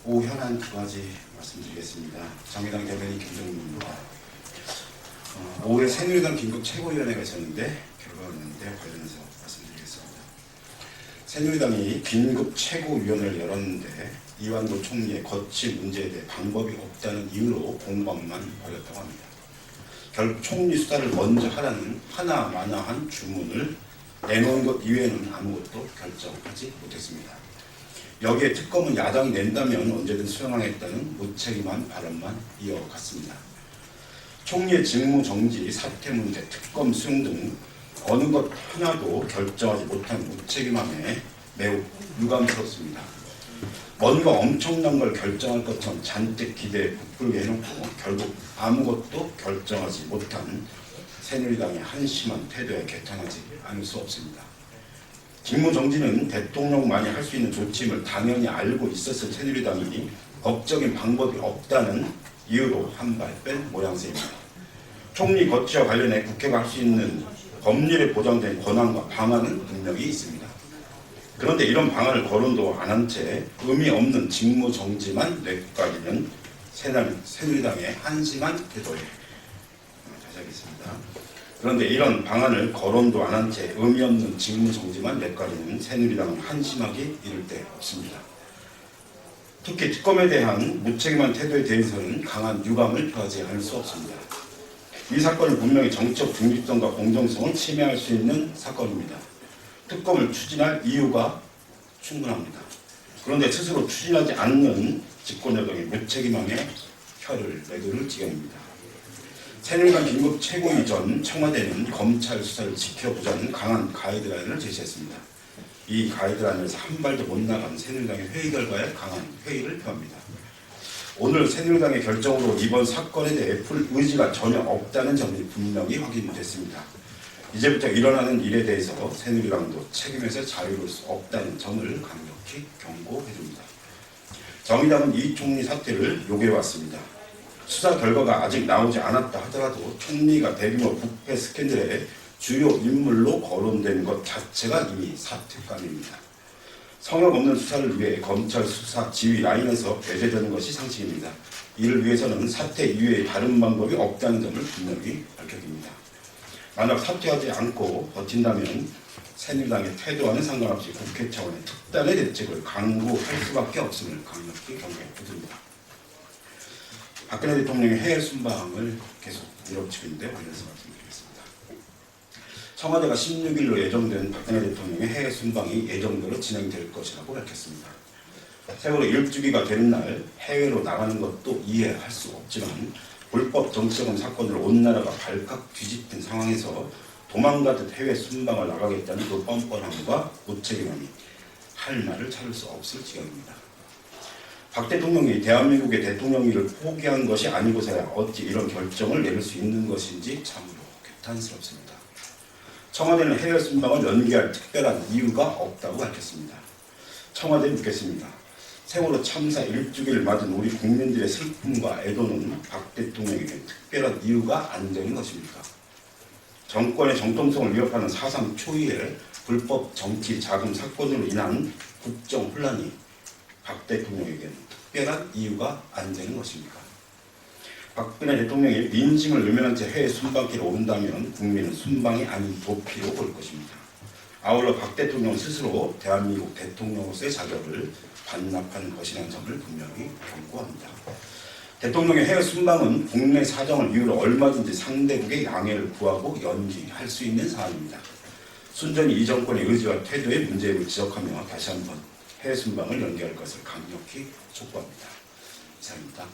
오현안 두 가지 말씀드리겠습니다. 정의당 대변인 김정민입니다. 오후에 새누리당 긴급 최고위원회가 있었는데 결과가 있는데 관련해서 말씀드리겠습니다. 새누리당이 긴급 최고위원회를 열었는데 이완도 총리의 거취 문제에 대해 방법이 없다는 이유로 공방만 벌였다고 합니다. 결국 총리 수사를 먼저 하라는 하나마나한 주문을 내놓은 것 이외에는 아무것도 결정하지 못했습니다. 여기에 특검은 야당이 낸다면 언제든 수용하겠다는 무책임한 발언만 이어갔습니다. 총리의 직무정지, 사퇴 문제, 특검 수용 등 어느 것 하나도 결정하지 못한 무책임함에 매우 유감스럽습니다. 뭔가 엄청난 걸 결정할 것처럼 잔뜩 기대에 부풀게 해놓고 결국 아무것도 결정하지 못한 새누리당의 한심한 태도에 개탄하지 않을 수 없습니다. 직무정지는 대통령만이 할 수 있는 조치임을 당연히 알고 있었을 새누리당이 법적인 방법이 없다는 이유로 한 발 뺀 모양새입니다. 총리 거취와 관련해 국회가 할 수 있는 법률에 보장된 권한과 방안은 분명히 있습니다. 그런데 이런 방안을 거론도 안 한 채 의미 없는 직무정지만 뇌까리는 새누리당의 한심한 태도에 다시 하겠습니다. 그런데 이런 방안을 거론도 안 한 채 의미 없는 직무정지만 뇌까리는 새누리당은 한심하기 이를 데 없습니다. 특히 특검에 대한 무책임한 태도에 대해서는 강한 유감을 표하지 않을 수 없습니다. 이 사건은 분명히 정치적 중립성과 공정성을 침해할 수 있는 사건입니다. 특검을 추진할 이유가 충분합니다. 그런데 스스로 추진하지 않는 집권여당의 무책임함에 혀를 내두를 지경입니다. 새누리당 긴급 최고위 전 청와대는 검찰 수사를 지켜보자는 강한 가이드라인을 제시했습니다. 이 가이드라인에서 한 발도 못 나간 새누리당의 회의 결과에 강한 회의를 표합니다. 오늘 새누리당의 결정으로 이번 사건에 대해 풀 의지가 전혀 없다는 점이 분명히 확인됐습니다. 이제부터 일어나는 일에 대해서 새누리당도 책임에서 자유로울 수 없다는 점을 강력히 경고해줍니다. 정의당은 이 총리 사퇴를 요구해왔습니다. 수사 결과가 아직 나오지 않았다 하더라도 총리가 대규모 부패 스캔들의 주요 인물로 거론된 것 자체가 이미 사퇴감입니다. 성역 없는 수사를 위해 검찰 수사 지휘 라인에서 배제되는 것이 상식입니다. 이를 위해서는 사퇴 이외에 다른 방법이 없다는 점을 분명히 밝혀줍니다. 만약 사퇴하지 않고 버틴다면 새누리당의 태도와는 상관없이 국회 차원의 특단의 대책을 강구할 수밖에 없음을 강력히 경고해드립니다. 박근혜 대통령의 해외 순방을 계속 밀어붙이고 있는데 관련해서 말씀드리겠습니다. 청와대가 16일로 예정된 박근혜 대통령의 해외 순방이 예정대로 진행될 것이라고 밝혔습니다. 세월호 1주기가 되는 날 해외로 나가는 것도 이해할 수 없지만 불법 정치자금 사건으로 온 나라가 발칵 뒤집힌 상황에서 도망가듯 해외 순방을 나가겠다는 그 뻔뻔함과 무책임함이 할 말을 찾을 수 없을 지경입니다. 박 대통령이 대한민국의 대통령 일을 포기한 것이 아니고서야 어찌 이런 결정을 내릴 수 있는 것인지 참으로 개탄스럽습니다. 청와대는 해외 순방을 연기할 특별한 이유가 없다고 밝혔습니다. 청와대는 묻겠습니다. 세월호 참사 1주기를 맞은 우리 국민들의 슬픔과 애도는 박 대통령에게 특별한 이유가 안 되는 것입니까? 정권의 정통성을 위협하는 4.3 초유의 불법 정치 자금 사건으로 인한 국정 혼란이 박 대통령에게는 특별한 이유가 안 되는 것입니까? 박근혜 대통령이 민심을 외면한 채 해외 순방길에 오른다면 국민은 순방이 아닌 도피로 볼 것입니다. 아울러 박 대통령 스스로 대한민국 대통령으로서의 자격을 반납하는 것이라는 점을 분명히 경고합니다. 대통령의 해외 순방은 국내 사정을 이유로 얼마든지 상대국의 양해를 구하고 연기할 수 있는 사안입니다. 순전히 이 정권의 의지와 태도의 문제를 지적하며 다시 한번 해외 순방을 연기할 것을 강력히 촉구합니다. 이상입니다.